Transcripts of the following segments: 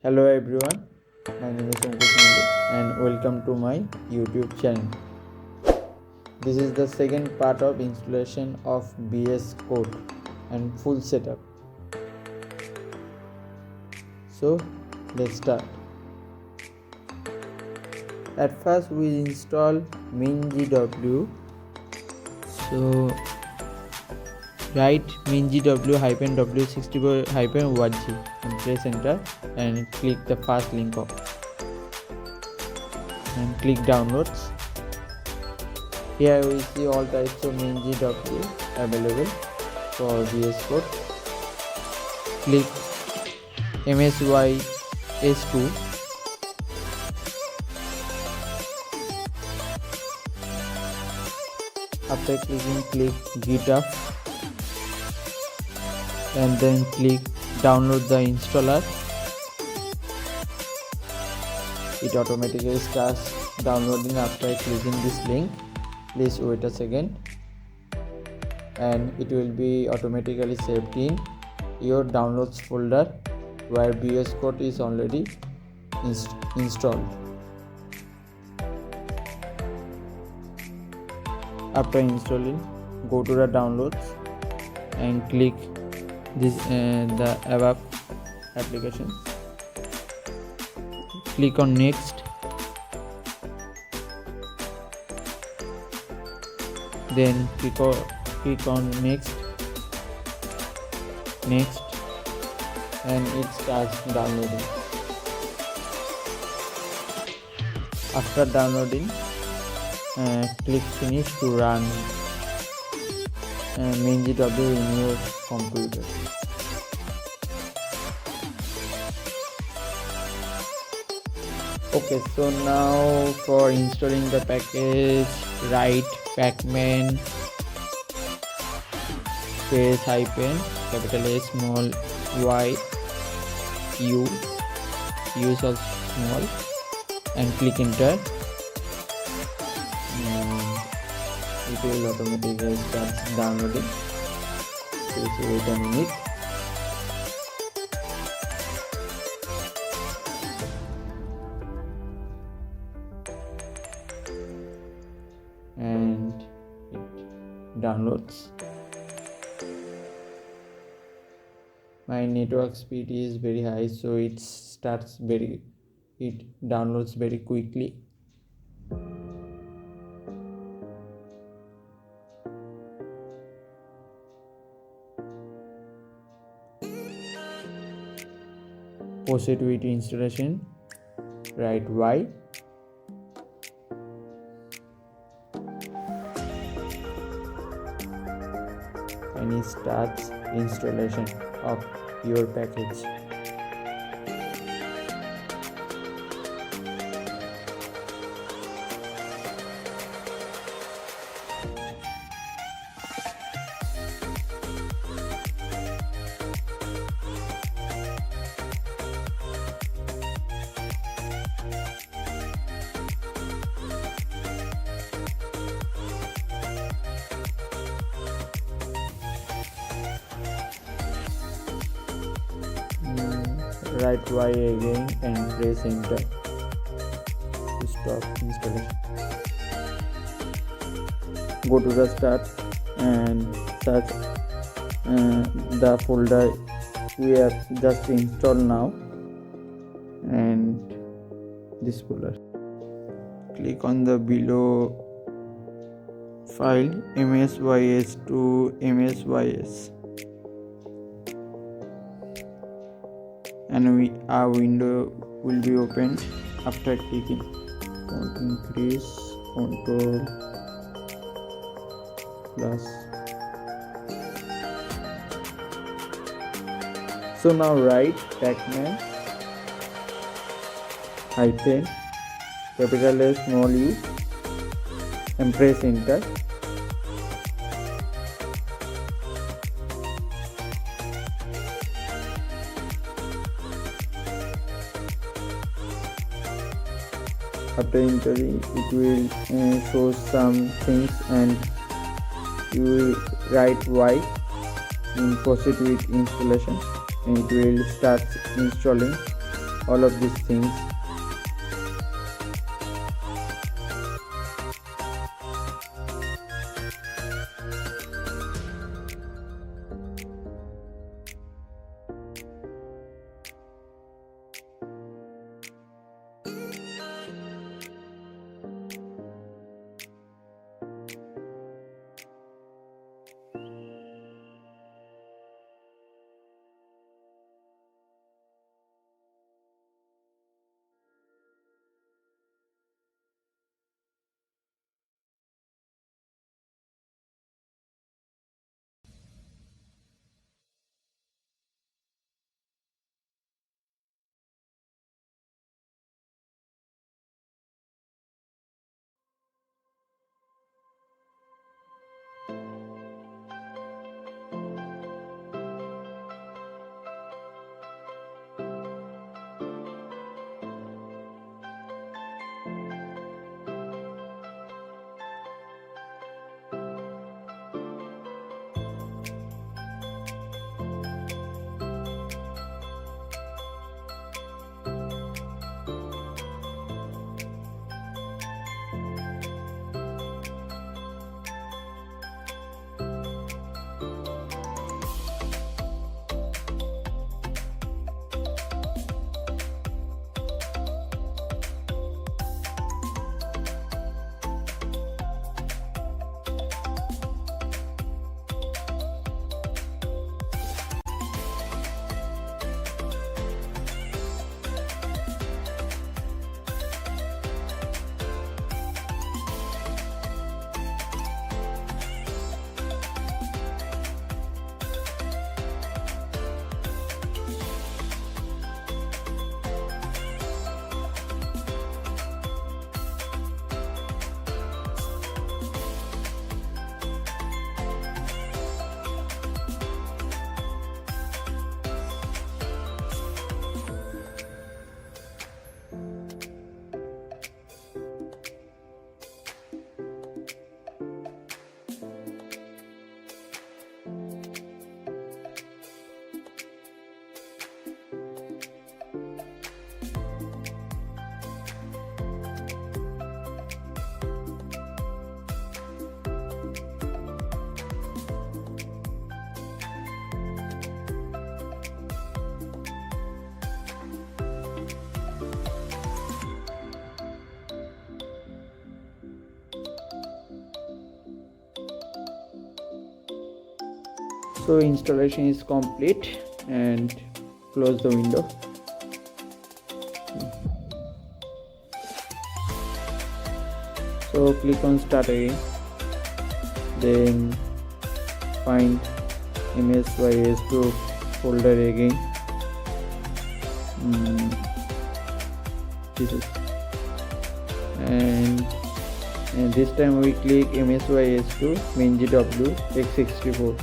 Hello everyone, my name is Mingw and welcome to my YouTube channel. This is the second part of installation of vscode and full setup. So let's start. At first we install Mingw. So write Mingw-w64-1g and press enter and click the first link up and click downloads. Here we see all types of Mingw available for VS Code. Click MSYS2. After clicking, click GitHub and then click download the installer. It automatically starts downloading after clicking this link. Please wait a second and it will be automatically saved in your downloads folder where VS Code is already installed. After installing, go to the downloads and click this the above application. Click on next, then click on next, and it starts downloading. After downloading, click finish to run Mingw in your computer. Okay, so now for installing the package, write pacman space hyphen capital A small y u use of small and click enter. It will automatically start downloading. Please wait a minute. And it downloads. My network speed is very high, so it downloads very quickly. Proceed with installation. Write Y. And it starts installation of your package. Write Y again and press enter to stop installation. Go to the start and search the folder we have just installed now and this folder. Click on the below file msys to msys and our window will be opened. After clicking increase Ctrl plus. So now write pacman hyphen capital A small u and press enter. After entering, it will show some things and you will write Y in proceed with installation and it will start installing all of these things. So installation is complete, and close the window. So click on start again, then find msys2 folder again. This is, and this time we click msys2 Mingw x64.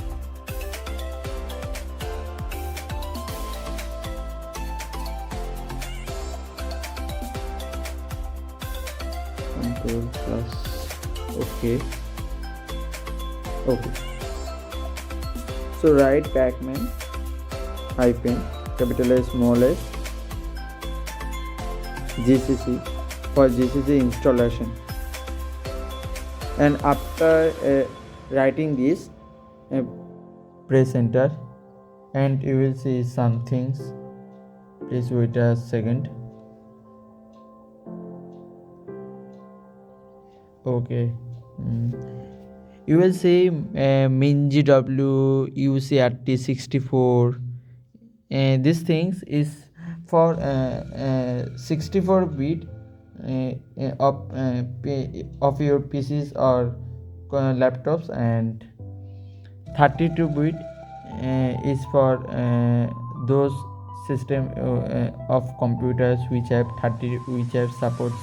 Control plus okay. So write pacman hyphen capital S small s gcc for gcc installation, and after writing this, press enter and you will see some things. Please wait a second. Okay, you will see Mingw UCRT64, and these things is for 64 bit of your PCs or laptops, and 32 bit is for those system of computers which have supports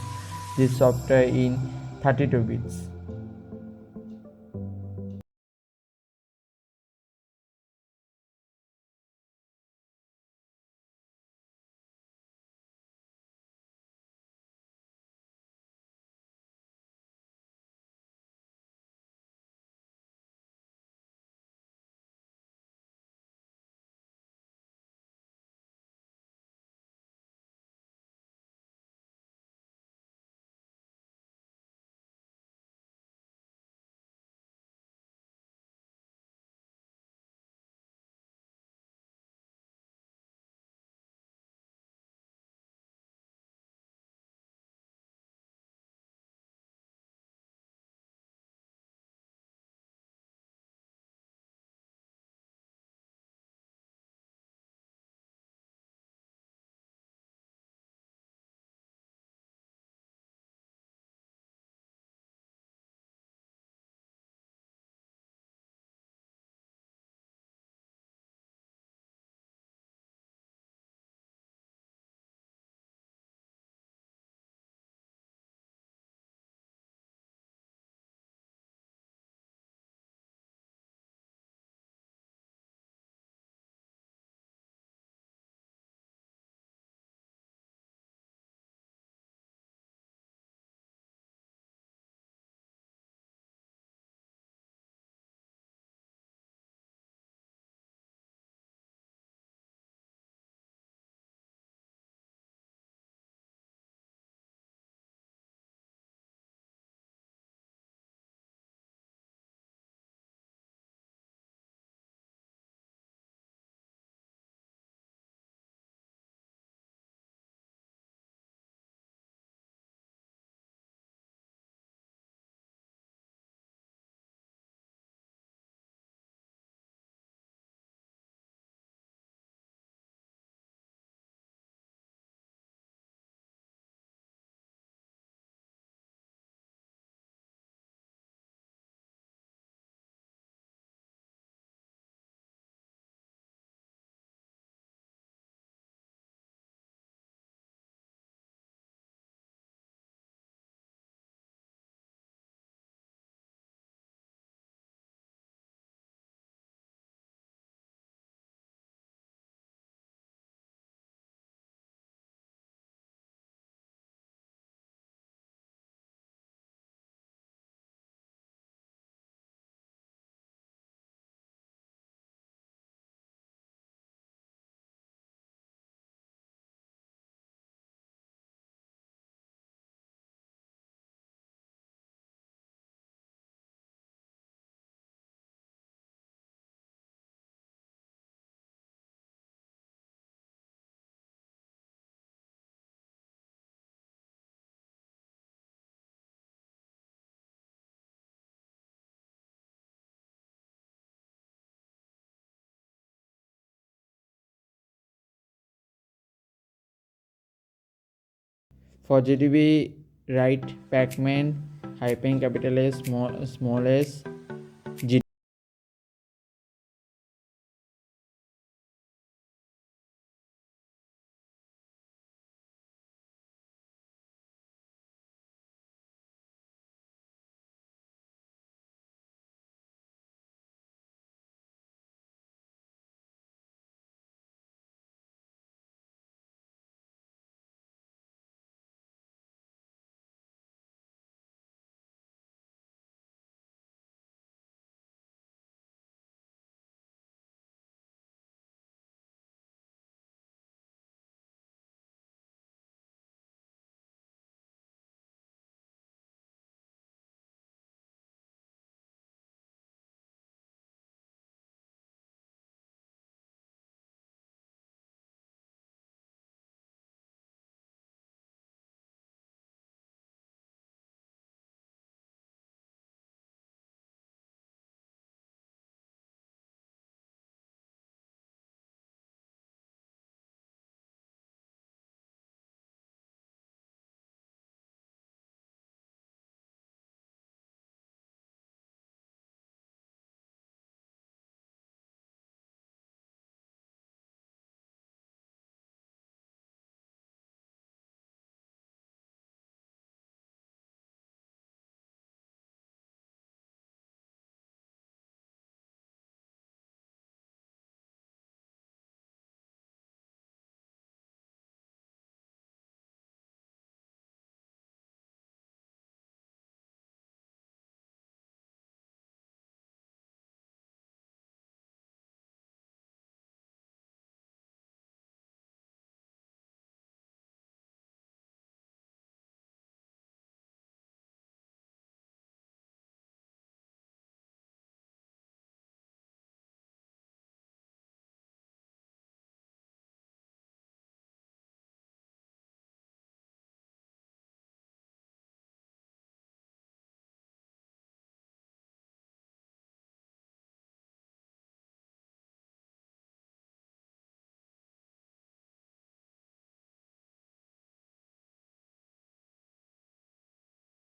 this software in 32 bits. For GDB, write pacman hyphen capital S small s GDB.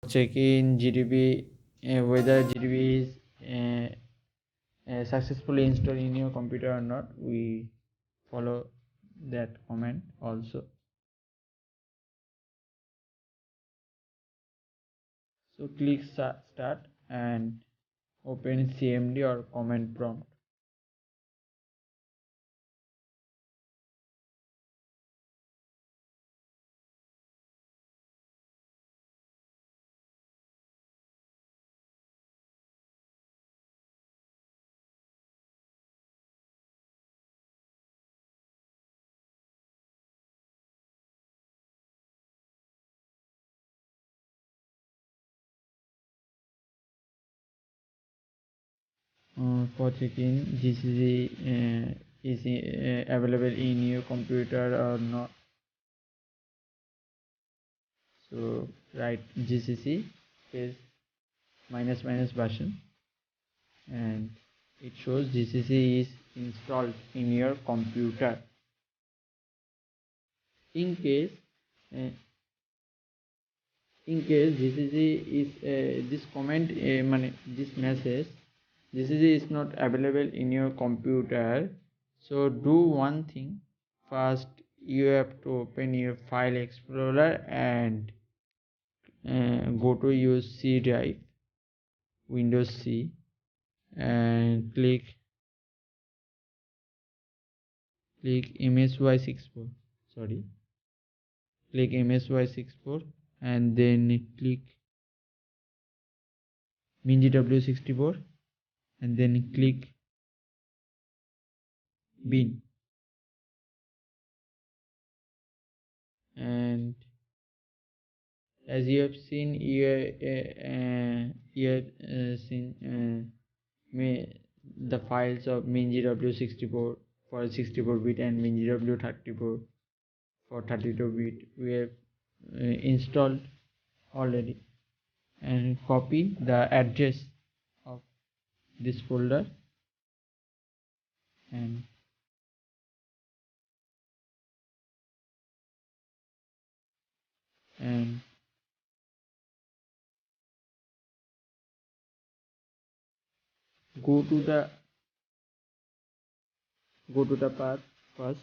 Check in GDB whether GDB is successfully installed in your computer or not. We follow that command also. So click start and open CMD or command prompt. For checking GCC is available in your computer or not. So write GCC space minus minus version and it shows GCC is installed in your computer. In case uh, GCC is this comment this message GCC is not available in your computer, so do one thing. First you have to open your file explorer and go to your C drive, Windows C, and click MSY64. Click MSY64 and then click Mingw64 and then click bin. And as you have seen the files of Mingw64 for 64-bit and Mingw34 for 32-bit we have installed already, and copy the address of this folder and and go to the path first.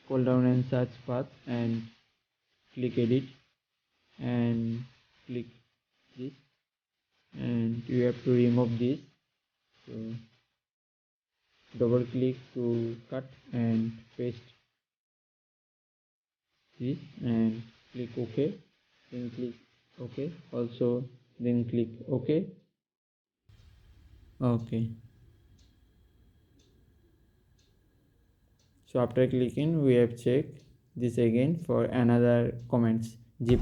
Scroll down and search path and click edit and click this, and you have to remove this. So double click to cut and paste this and click OK, then click OK also, then click OK. So after clicking, we have checked this again for another comments. G++